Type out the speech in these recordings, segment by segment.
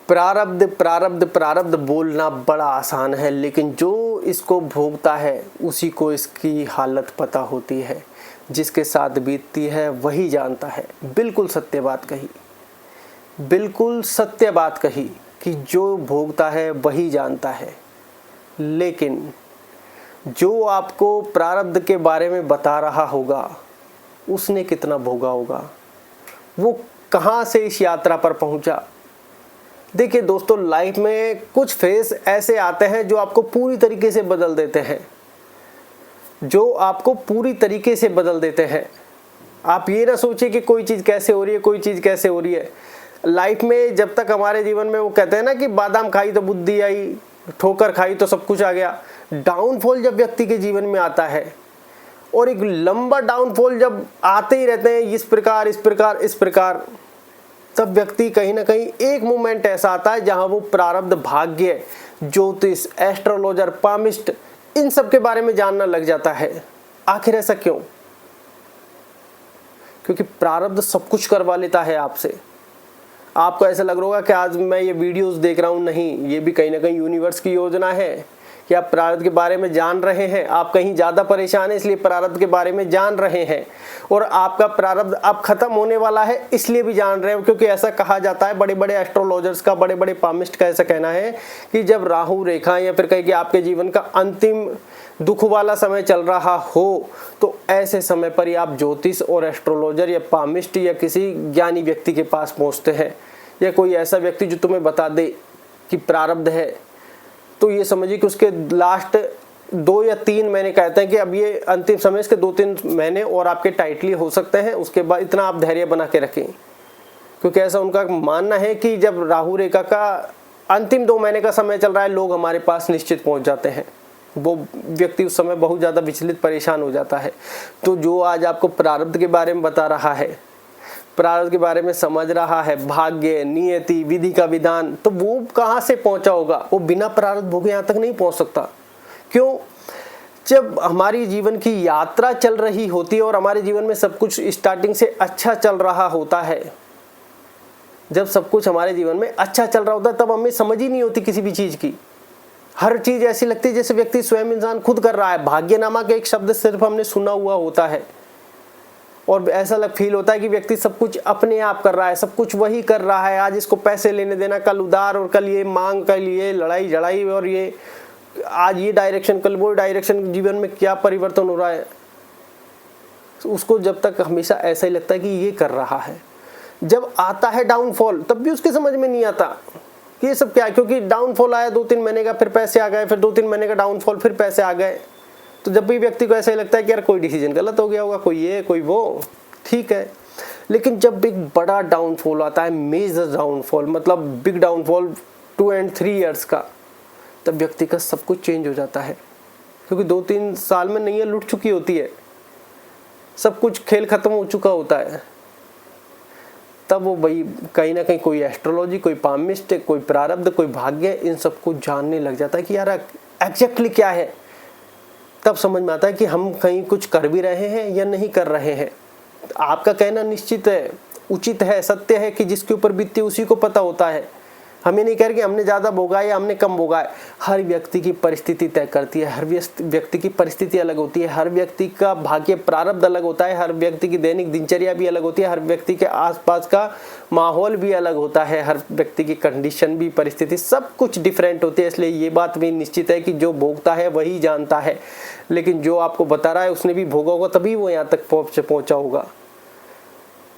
प्रारब्ध प्रारब्ध प्रारब्ध बोलना बड़ा आसान है, लेकिन जो इसको भोगता है उसी को इसकी हालत पता होती है। जिसके साथ बीतती है वही जानता है। बिल्कुल सत्य बात कही, बिल्कुल सत्य बात कही कि जो भोगता है वही जानता है। लेकिन जो आपको प्रारब्ध के बारे में बता रहा होगा उसने कितना भोगा होगा, वो कहाँ से इस यात्रा पर पहुंचा। देखिए दोस्तों, लाइफ में कुछ फेज ऐसे आते हैं जो आपको पूरी तरीके से बदल देते हैं, जो आपको पूरी तरीके से बदल देते हैं। आप ये ना सोचिए कि कोई चीज़ कैसे हो रही है, कोई चीज़ कैसे हो रही है। लाइफ में जब तक हमारे जीवन में, वो कहते हैं ना कि बादाम खाई तो बुद्धि आई, ठोकर खाई तो सब कुछ आ गया। डाउनफॉल जब व्यक्ति के जीवन में आता है, और एक लंबा डाउनफॉल जब आते ही रहते हैं इस प्रकार इस प्रकार इस प्रकार, तब व्यक्ति कहीं ना कहीं एक मोमेंट ऐसा आता है जहां वो प्रारब्ध, भाग्य, ज्योतिष, एस्ट्रोलॉजर, पामिस्ट, इन सब के बारे में जानना लग जाता है। आखिर ऐसा क्यों? क्योंकि प्रारब्ध सब कुछ करवा लेता है आपसे। आपको ऐसा लग रहा होगा कि आज मैं ये वीडियोस देख रहा हूँ, नहीं, ये भी कहीं ना कहीं यूनिवर्स की योजना है कि आप प्रारब्ध के बारे में जान रहे हैं। आप कहीं ज़्यादा परेशान हैं इसलिए प्रारब्ध के बारे में जान रहे हैं, और आपका प्रारब्ध अब खत्म होने वाला है इसलिए भी जान रहे हैं। क्योंकि ऐसा कहा जाता है, बड़े बड़े एस्ट्रोलॉजर्स का, बड़े बड़े पामिस्ट का ऐसा कहना है कि जब राहु रेखा या फिर कहीं कि आपके जीवन का अंतिम दुख वाला समय चल रहा हो, तो ऐसे समय पर ही आप ज्योतिष और एस्ट्रोलॉजर या पामिस्ट या किसी ज्ञानी व्यक्ति के पास पहुँचते हैं, या कोई ऐसा व्यक्ति जो तुम्हें बता दे कि प्रारब्ध है। तो ये समझिए कि उसके लास्ट 2 या 3 महीने कहते हैं कि अब ये अंतिम समय, इसके 2-3 महीने और आपके टाइटली हो सकते हैं। उसके बाद इतना आप धैर्य बना के रखें, क्योंकि ऐसा उनका मानना है कि जब राहु रेखा का अंतिम 2 महीने का समय चल रहा है, लोग हमारे पास निश्चित पहुंच जाते हैं। वो व्यक्ति उस समय बहुत ज़्यादा विचलित, परेशान हो जाता है। तो जो आज आपको प्रारब्ध के बारे में बता रहा है, प्रारब्ध के बारे में समझ रहा है, भाग्य, नियति, विधि का विधान, तो वो कहाँ से पहुंचा होगा? वो बिना प्रारब्ध भोगे यहाँ तक नहीं पहुंच सकता। क्यों? जब हमारी जीवन की यात्रा चल रही होती है और हमारे जीवन में सब कुछ स्टार्टिंग से अच्छा चल रहा होता है, जब सब कुछ हमारे जीवन में अच्छा चल रहा होता है, तब हमें समझ ही नहीं होती किसी भी चीज़ की। हर चीज़ ऐसी लगती है जैसे व्यक्ति स्वयं इंसान खुद कर रहा है। भाग्यनामा का एक शब्द सिर्फ हमने सुना हुआ होता है, और ऐसा फील होता है कि व्यक्ति सब कुछ अपने आप कर रहा है, सब कुछ वही कर रहा है। आज इसको पैसे लेने देना, कल उधार, और कल ये मांग, कल ये लड़ाई झड़ाई, और ये आज ये डायरेक्शन, कल वो डायरेक्शन। जीवन में क्या परिवर्तन हो रहा है, उसको जब तक हमेशा ऐसा ही लगता है कि ये कर रहा है। जब आता है डाउनफॉल, तब भी उसके समझ में नहीं आता कि ये सब क्या है। क्योंकि डाउनफॉल आया 2-3 महीने का, फिर पैसे आ गए, फिर 2-3 महीने का डाउनफॉल, फिर पैसे आ गए। तो जब भी व्यक्ति को ऐसा ही लगता है कि यार कोई डिसीजन गलत हो गया होगा, कोई ये कोई वो, ठीक है। लेकिन जब एक बड़ा डाउनफॉल आता है, मेजर डाउनफॉल, मतलब बिग डाउनफॉल 2 और 3 इयर्स का, तब व्यक्ति का सब कुछ चेंज हो जाता है। क्योंकि 2-3 साल में नैया लुट चुकी होती है, सब कुछ खेल खत्म हो चुका होता है। तब वो भाई कहीं ना कहीं कोई एस्ट्रोलॉजी, कोई पामिस्ट, कोई प्रारब्ध, कोई भाग्य, इन सब को जानने लग जाता है कि यार एग्जैक्टली क्या है। तब समझ में आता है कि हम कहीं कुछ कर भी रहे हैं या नहीं कर रहे हैं। आपका कहना निश्चित है, उचित है, सत्य है कि जिसके ऊपर बीतती है उसी को पता होता है। हमें नहीं कह रहे कि हमने ज़्यादा भोगा है या हमने कम भोगा है। हर व्यक्ति की परिस्थिति तय करती है, हर व्यक्ति की परिस्थिति अलग होती है, हर व्यक्ति का भाग्य प्रारब्ध अलग होता है, हर व्यक्ति की दैनिक दिनचर्या भी अलग होती है, हर व्यक्ति के आसपास का माहौल भी अलग होता है, हर व्यक्ति की कंडीशन भी, परिस्थिति, सब कुछ डिफरेंट होती है। इसलिए ये बात भी निश्चित है कि जो भोगता है वही जानता है। लेकिन जो आपको बता रहा है उसने भी भोगा होगा, तभी वो यहाँ तक पहुँचा होगा।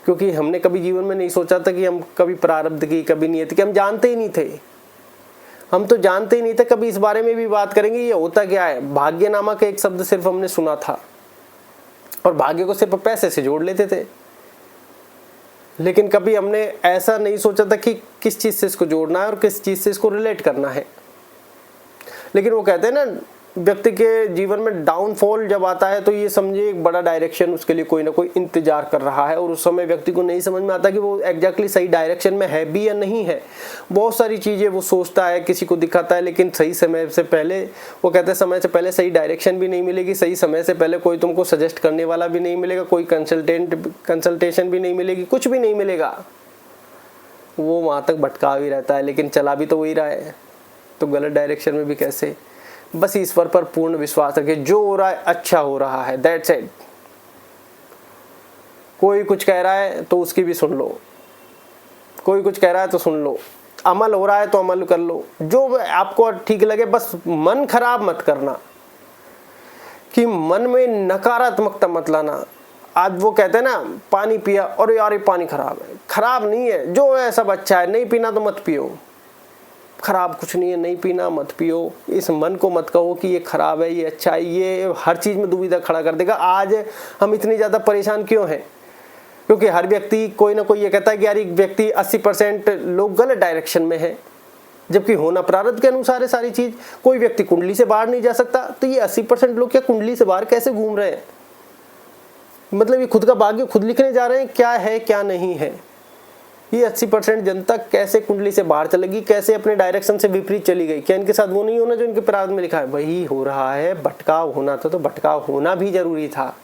क्योंकि हमने कभी जीवन में नहीं सोचा था कि हम कभी प्रारब्ध की, कभी नियति की, हम जानते ही नहीं थे। हम तो जानते ही नहीं थे। कभी इस बारे में भी बात करेंगे ये होता क्या है। भाग्यनामा का एक शब्द सिर्फ हमने सुना था, और भाग्य को सिर्फ पैसे से जोड़ लेते थे। लेकिन कभी हमने ऐसा नहीं सोचा था कि किस चीज़ से इसको जोड़ना है और किस चीज़ से इसको रिलेट करना है। लेकिन वो कहते हैं ना, व्यक्ति के जीवन में डाउनफॉल जब आता है तो ये समझिए एक बड़ा डायरेक्शन उसके लिए कोई ना कोई इंतजार कर रहा है, और उस समय व्यक्ति को नहीं समझ में आता कि वो एग्जैक्टली सही डायरेक्शन में है भी या नहीं है। बहुत सारी चीज़ें वो सोचता है, किसी को दिखाता है, लेकिन सही समय से पहले, वो कहते हैं समय से पहले सही डायरेक्शन भी नहीं मिलेगी, सही समय से पहले कोई तुमको सजेस्ट करने वाला भी नहीं मिलेगा, कोई कंसल्टेशन भी नहीं मिलेगी, कुछ भी नहीं मिलेगा। वो वहाँ तक भटका भी रहता है, लेकिन चला भी तो वही रहा है, तो गलत डायरेक्शन में भी कैसे। बस ईश्वर पर पूर्ण विश्वास रखें, जो हो रहा है अच्छा हो रहा है, दैट्स इट। कोई कुछ कह रहा है तो उसकी भी सुन लो, कोई कुछ कह रहा है तो सुन लो, अमल हो रहा है तो अमल कर लो, जो आपको ठीक लगे। बस मन खराब मत करना, कि मन में नकारात्मकता मत लाना। आज वो कहते हैं ना, पानी पिया और यार ये पानी खराब है, खराब नहीं है, जो है सब अच्छा है, नहीं पीना तो मत पियो, खराब कुछ नहीं है, नहीं पीना मत पियो। इस मन को मत कहो कि ये खराब है, ये अच्छा है, ये हर चीज में दुविधा खड़ा कर देगा। आज हम इतनी ज्यादा परेशान क्यों हैं? क्योंकि हर व्यक्ति कोई ना कोई ये कहता है कि यार एक व्यक्ति 80% लोग गलत डायरेक्शन में है, जबकि होना प्रारब्ध के अनुसार है सारी चीज। कोई व्यक्ति कुंडली से बाहर नहीं जा सकता, तो ये 80% लोग क्या कुंडली से बाहर कैसे घूम रहे हैं? मतलब ये खुद का भाग्य खुद लिखने जा रहे हैं, क्या है क्या नहीं है। ये 80% जनता कैसे कुंडली से बाहर चलेगी, कैसे अपने डायरेक्शन से विपरीत चली गई? क्या इनके साथ वो नहीं होना जो इनके प्रारब्ध में लिखा है? वही हो रहा है, भटकाव होना था, तो भटकाव होना भी जरूरी था।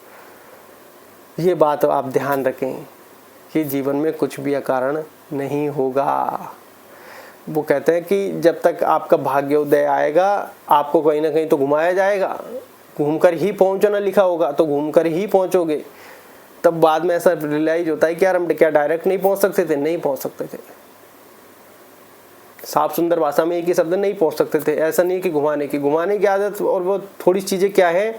ये बात आप ध्यान रखें कि जीवन में कुछ भी अकारण नहीं होगा। वो कहते हैं कि जब तक आपका भाग्योदय आएगा, आपको कहीं ना कहीं तो घुमाया जाएगा, घूमकर ही पहुंचना लिखा होगा, तो घूमकर ही पहुंचोगे। तब बाद में ऐसा रियलाइज होता है कि यार हम क्या डायरेक्ट नहीं पहुंच सकते थे? नहीं पहुंच सकते थे। साफ सुंदर भाषा में एक ही शब्द, नहीं पहुंच सकते थे। ऐसा नहीं कि घुमाने की आदत और वो थोड़ी चीजें क्या है,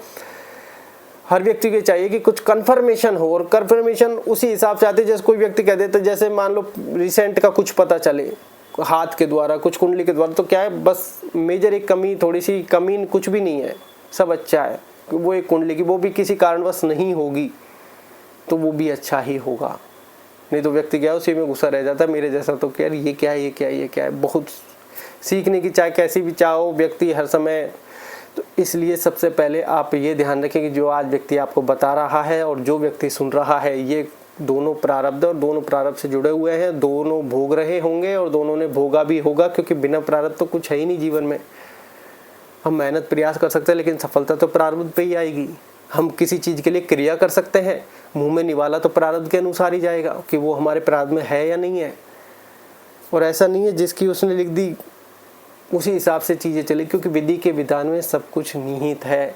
हर व्यक्ति को चाहिए कि कुछ कंफर्मेशन हो, और कंफर्मेशन उसी हिसाब से आती है जैसे कोई व्यक्ति कह देता है, जैसे मान लो रिसेंट का कुछ पता चले हाथ के द्वारा, कुछ कुंडली के द्वारा, तो क्या है, बस मेजर एक कमी, थोड़ी सी कमी कुछ भी नहीं है, सब अच्छा है। वो एक कुंडली की वो भी किसी कारणवश नहीं होगी तो वो भी अच्छा ही होगा। नहीं तो व्यक्ति क्या है, उसी में गुस्सा रह जाता है, मेरे जैसा तो क्या, ये क्या है, ये क्या है, ये क्या है। बहुत सीखने की चाहे कैसी भी चाहो व्यक्ति हर समय। तो इसलिए सबसे पहले आप ये ध्यान रखें कि जो आज व्यक्ति आपको बता रहा है और जो व्यक्ति सुन रहा है, ये दोनों प्रारब्ध और दोनों प्रारब्ध से जुड़े हुए हैं, दोनों भोग रहे होंगे और दोनों ने भोगा भी होगा, क्योंकि बिना प्रारब्ध तो कुछ है ही नहीं जीवन में। हम मेहनत प्रयास कर सकते हैं लेकिन सफलता तो प्रारब्ध पे ही आएगी। हम किसी चीज के लिए क्रिया कर सकते हैं, मुंह में निवाला तो प्रारब्ध के अनुसार ही जाएगा कि वो हमारे प्रारब्ध में है या नहीं है। और ऐसा नहीं है जिसकी उसने लिख दी उसी हिसाब से चीजें चले, क्योंकि विधि के विधान में सब कुछ निहित है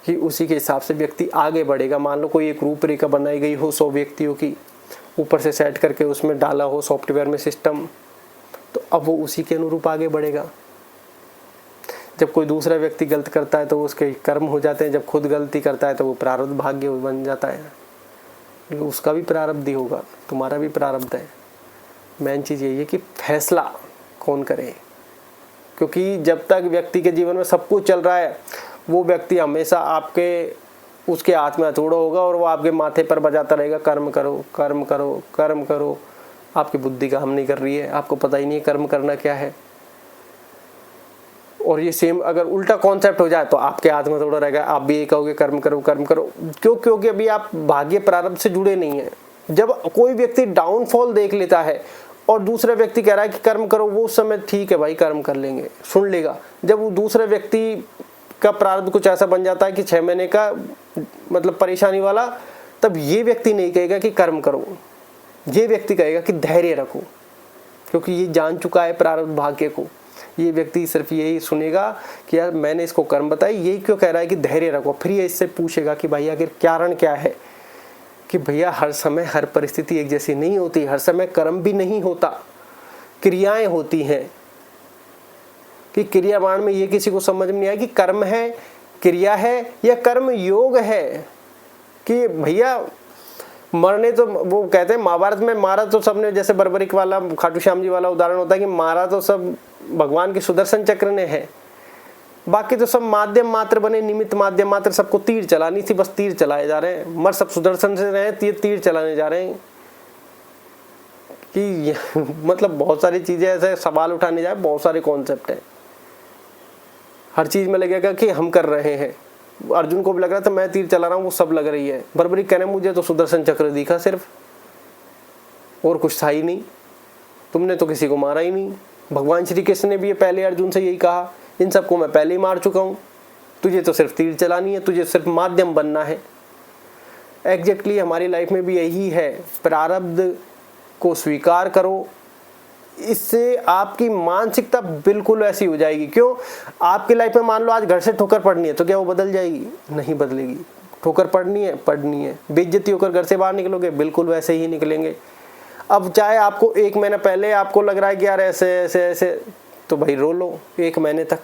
कि उसी के हिसाब से व्यक्ति आगे बढ़ेगा। मान लो कोई एक रूपरेखा बनाई गई हो 100 व्यक्तियों की, ऊपर से सेट करके उसमें डाला हो सॉफ्टवेयर में सिस्टम, तो अब वो उसी के अनुरूप आगे बढ़ेगा। जब कोई दूसरा व्यक्ति गलत करता है तो उसके कर्म हो जाते हैं, जब खुद गलती करता है तो वो प्रारब्ध भाग्य बन जाता है। उसका भी प्रारब्ध ही होगा, तुम्हारा भी प्रारब्ध है। मेन चीज़ यही है कि फैसला कौन करे, क्योंकि जब तक व्यक्ति के जीवन में सब कुछ चल रहा है, वो व्यक्ति हमेशा आपके उसके हाथ में हथौड़ा होगा और वो आपके माथे पर बजाता रहेगा, कर्म करो कर्म करो कर्म करो। आपकी बुद्धि काम नहीं कर रही है, आपको पता ही नहीं है कर्म करना क्या है। और ये सेम अगर उल्टा कॉन्सेप्ट हो जाए तो आपके हाथ में थोड़ा रहेगा, आप भी ये कहोगे कर्म करो कर्म करो। क्यों? क्योंकि अभी आप भाग्य प्रारब्ध से जुड़े नहीं हैं। जब कोई व्यक्ति डाउनफॉल देख लेता है और दूसरा व्यक्ति कह रहा है कि कर्म करो, वो उस समय ठीक है भाई कर्म कर लेंगे, सुन लेगा। जब वो दूसरे व्यक्ति का प्रारब्ध कुछ ऐसा बन जाता है कि 6 महीने का मतलब परेशानी वाला, तब ये व्यक्ति नहीं कहेगा कि कर्म करो, ये व्यक्ति कहेगा कि धैर्य रखो, क्योंकि ये जान चुका है प्रारब्ध भाग्य को। ये व्यक्ति सिर्फ यही सुनेगा कि यार मैंने इसको कर्म बताई, यही क्यों कह रहा है कि धैर्य रखो। फिर ये इससे पूछेगा कि भैया आखिर कारण क्या है, कि भैया हर समय हर परिस्थिति एक जैसी नहीं होती, हर समय कर्म भी नहीं होता, क्रियाएं होती हैं। कि क्रियावान में ये किसी को समझ में नहीं आया कि कर्म है, क्रिया है या कर्म योग है। कि भैया मरने तो वो कहते हैं महाभारत में मारा तो सबने, जैसे बर्बरिक वाला खाटू श्याम जी वाला उदाहरण होता है कि मारा तो सब भगवान के सुदर्शन चक्र ने है, बाकी तो सब माध्यम मात्र बने, निमित्त माध्यम मात्र। सबको तीर चलानी थी, बस तीर चलाए जा रहे हैं, मर सब सुदर्शन से रहे, तीर चलाने जा रहे हैं। कि मतलब बहुत सारी चीजें ऐसे सवाल उठाने जाए, बहुत सारे कॉन्सेप्ट है, हर चीज में लगेगा कि हम कर रहे हैं। अर्जुन को भी लग रहा था मैं तीर चला रहा हूँ, वो सब लग रही है। बर्बरी कहने मुझे तो सुदर्शन चक्र दिखा सिर्फ, और कुछ था ही नहीं, तुमने तो किसी को मारा ही नहीं। भगवान श्री कृष्ण ने भी ये पहले अर्जुन से यही कहा, इन सबको मैं पहले ही मार चुका हूँ, तुझे तो सिर्फ तीर चलानी है, तुझे सिर्फ माध्यम बनना है। एग्जैक्टली हमारी लाइफ में भी यही है, प्रारब्ध को स्वीकार करो। इससे आपकी मानसिकता बिल्कुल ऐसी हो जाएगी। क्यों? आपकी लाइफ में मान लो आज घर से ठोकर पड़नी है, तो क्या वो बदल जाएगी? नहीं बदलेगी। ठोकर पड़नी है, बेइज्जती होकर घर से बाहर निकलोगे, बिल्कुल वैसे ही निकलेंगे। अब चाहे आपको 1 महीना पहले आपको लग रहा है कि यार ऐसे ऐसे ऐसे, तो भाई रो लो 1 महीने तक,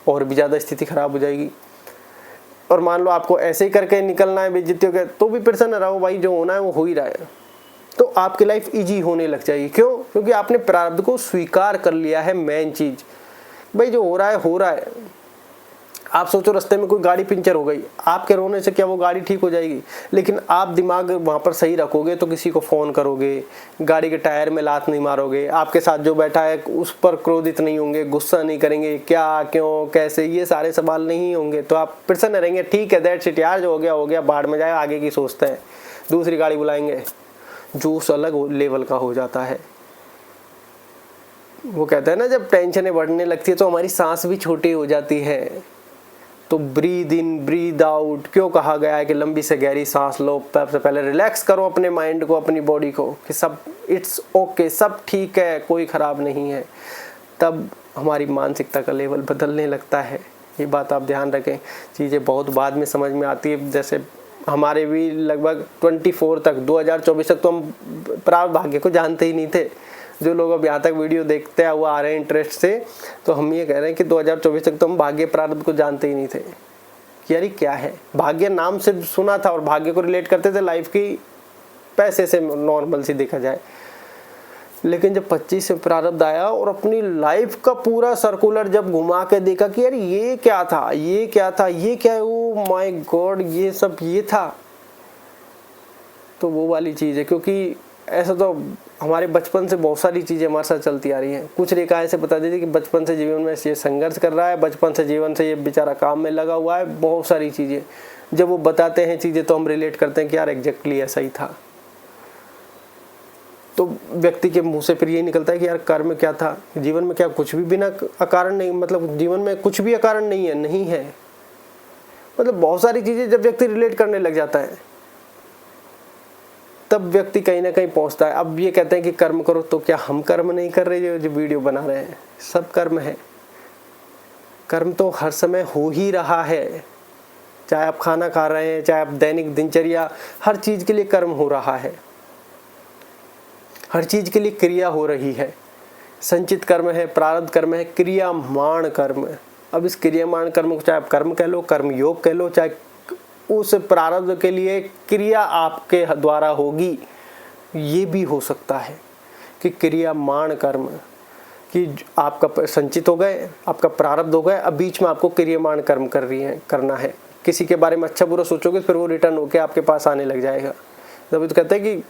और भी ज़्यादा स्थिति खराब हो जाएगी। और मान लो आपको ऐसे ही करके निकलना है बेइज्जती होकर, तो भी प्रसन्न रहो भाई, जो होना है वो हो ही रहा है। तो आपकी लाइफ इजी होने लग जाएगी। क्यों? क्योंकि आपने प्रारब्ध को स्वीकार कर लिया है। मेन चीज भाई, जो हो रहा है हो रहा है। आप सोचो रास्ते में कोई गाड़ी पंचर हो गई, आपके रोने से क्या वो गाड़ी ठीक हो जाएगी? लेकिन आप दिमाग वहाँ पर सही रखोगे तो किसी को फ़ोन करोगे, गाड़ी के टायर में लात नहीं मारोगे, आपके साथ जो बैठा है उस पर क्रोधित नहीं होंगे, गुस्सा नहीं करेंगे, क्या क्यों कैसे, ये सारे सवाल नहीं होंगे, तो आप प्रसन्न रहेंगे। ठीक है, दैट्स इट यार, जो हो गया बाढ़ में जाए, आगे की सोचते हैं, दूसरी गाड़ी बुलाएंगे। जोश अलग लेवल का हो जाता है। वो कहते हैं ना, जब टेंशनें बढ़ने लगती है तो हमारी सांस भी छोटी हो जाती है। तो ब्रीद इन ब्रीद आउट क्यों कहा गया है कि लंबी से गहरी सांस लो। सबसे पहले रिलैक्स करो अपने माइंड को, अपनी बॉडी को, कि सब इट्स ओके, सब ठीक है, कोई ख़राब नहीं है। तब हमारी मानसिकता का लेवल बदलने लगता है। ये बात आप ध्यान रखें। चीज़ें बहुत बाद में समझ में आती है। जैसे हमारे भी लगभग 24 तक 2024 तक तो हम प्रारब्ध भाग्य को जानते ही नहीं थे। जो लोग अब यहाँ तक वीडियो देखते हैं वो आ रहे हैं इंटरेस्ट से, तो हम ये कह रहे हैं कि 2024 तक तो हम भाग्य प्रारब्ध को जानते ही नहीं थे कि यार क्या है। भाग्य नाम से सुना था और भाग्य को रिलेट करते थे लाइफ की पैसे से, नॉर्मल सी देखा जाए। लेकिन जब 25 से प्रारब्ध आया और अपनी लाइफ का पूरा सर्कुलर जब घुमा के देखा कि यार ये क्या था, ये क्या था, ये क्या है, ओ माय गॉड, ये सब ये था, तो वो वाली चीज़ है। क्योंकि ऐसा तो हमारे बचपन से बहुत सारी चीज़ें हमारे साथ चलती आ रही हैं। कुछ रेखा ऐसे बता देती कि बचपन से जीवन में ये संघर्ष कर रहा है, बचपन से जीवन से ये बेचारा काम में लगा हुआ है, बहुत सारी चीज़ें। जब वो बताते हैं चीज़ें तो हम रिलेट करते हैं कि यार एग्जैक्टली ऐसा ही था। तो व्यक्ति के मुंह से फिर ये निकलता है कि यार कर्म क्या था, जीवन में क्या कुछ भी बिना अकारण नहीं, मतलब जीवन में कुछ भी अकारण नहीं है, नहीं है। मतलब बहुत सारी चीज़ें जब व्यक्ति रिलेट करने लग जाता है तब व्यक्ति कहीं ना कहीं पहुंचता है। अब ये कहते हैं कि कर्म करो, तो क्या हम कर्म नहीं कर रहे? जो वीडियो बना रहे हैं सब कर्म है। कर्म तो हर समय हो ही रहा है, चाहे आप खाना खा रहे हैं, चाहे आप दैनिक दिनचर्या, हर चीज़ के लिए कर्म हो रहा है, हर चीज़ के लिए क्रिया हो रही है। संचित कर्म है, प्रारब्ध कर्म है, क्रियामाण कर्म है। अब इस क्रियामाण कर्म को चाहे आप कर्म कह लो, कर्म योग कह लो, चाहे उस प्रारब्ध के लिए क्रिया आपके द्वारा होगी, ये भी हो सकता है कि क्रियामाण कर्म, कि आपका संचित हो गए, आपका प्रारब्ध हो गए, अब बीच में आपको क्रियामाण कर्म करना है। किसी के बारे में अच्छा बुरा सोचोगे फिर वो रिटर्न होके आपके पास आने लग जाएगा। तभी तो कहते हैं कि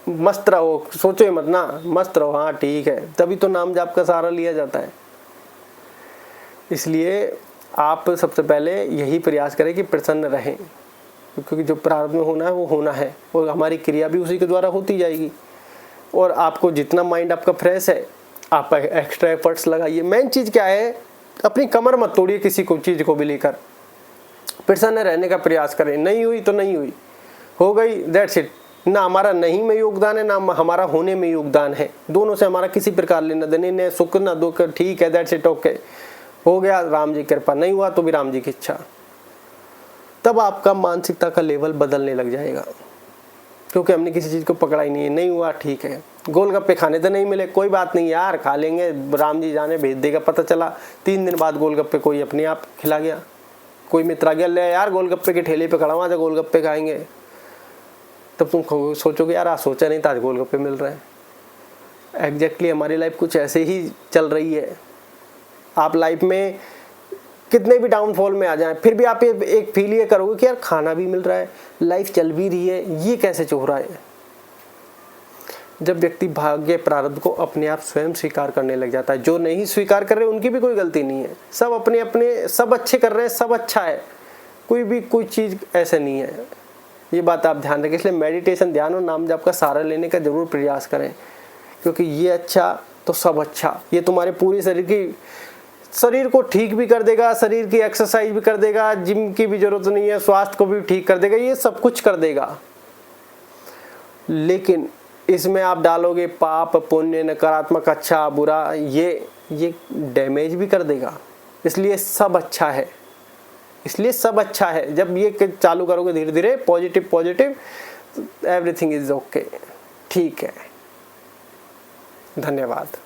मस्त रहो, सोचो ही मत ना, मस्त रहो, हाँ ठीक है, तभी तो नाम जाप का सहारा लिया जाता है। इसलिए आप सबसे पहले यही प्रयास करें कि प्रसन्न रहें, क्योंकि जो प्रारब्ध में होना है वो होना है, और हमारी क्रिया भी उसी के द्वारा होती जाएगी। और आपको जितना माइंड आपका फ्रेश है, आप एक्स्ट्रा एफर्ट्स लगाइए। मेन चीज़ क्या है, अपनी कमर मत तोड़िए किसी को चीज़ को भी लेकर, प्रसन्न रहने का प्रयास करें। नहीं हुई तो नहीं हुई, हो गई, दैट्स इट। ना हमारा नहीं में योगदान है, ना हमारा होने में योगदान है, दोनों से हमारा किसी प्रकार लेना देने, न सुख ना दुख, ठीक है, दैट्स इट, ओके, हो गया, राम जी कृपा, नहीं हुआ तो भी राम जी की इच्छा। तब आपका मानसिकता का लेवल बदलने लग जाएगा, क्योंकि हमने किसी चीज़ को पकड़ा ही नहीं है। नहीं हुआ ठीक है, गोलगप्पे खाने तो नहीं मिले, कोई बात नहीं यार, खा लेंगे, राम जी जाने भेज देगा। पता चला 3 दिन बाद गोलगप्पे कोई अपने आप खिला गया, कोई मित्र आ गया, ले यार गोलगप्पे के ठेले पे खड़ा हुआ था, गोलगप्पे खाएंगे। तब तुम सोचोगे यार आज सोचा नहीं था, आज गोलगप्पे मिल रहे हैं। एग्जैक्टली हमारी लाइफ कुछ ऐसे ही चल रही है। आप लाइफ में कितने भी डाउनफॉल में आ जाएं, फिर भी आप एक फील ये करोगे कि यार खाना भी मिल रहा है, लाइफ चल भी रही है, ये कैसे हो रहा है। जब व्यक्ति भाग्य प्रारब्ध को अपने आप स्वयं स्वीकार करने लग जाता है। जो नहीं स्वीकार कर रहे उनकी भी कोई गलती नहीं है, सब अपने अपने सब अच्छे कर रहे हैं, सब अच्छा है, कोई चीज़ ऐसे नहीं है। ये बात आप ध्यान रखें। इसलिए मेडिटेशन, ध्यान और नाम जाप का सहारा लेने का जरूर प्रयास करें, क्योंकि ये अच्छा तो सब अच्छा। ये तुम्हारे पूरे शरीर को ठीक भी कर देगा, शरीर की एक्सरसाइज भी कर देगा, जिम की भी जरूरत नहीं है, स्वास्थ्य को भी ठीक कर देगा, ये सब कुछ कर देगा। लेकिन इसमें आप डालोगे पाप पुण्य नकारात्मक अच्छा बुरा, ये डैमेज भी कर देगा। इसलिए सब अच्छा है, इसलिए सब अच्छा है। जब ये चालू करोगे धीरे धीरे positive positive, everything is okay. ठीक है, धन्यवाद।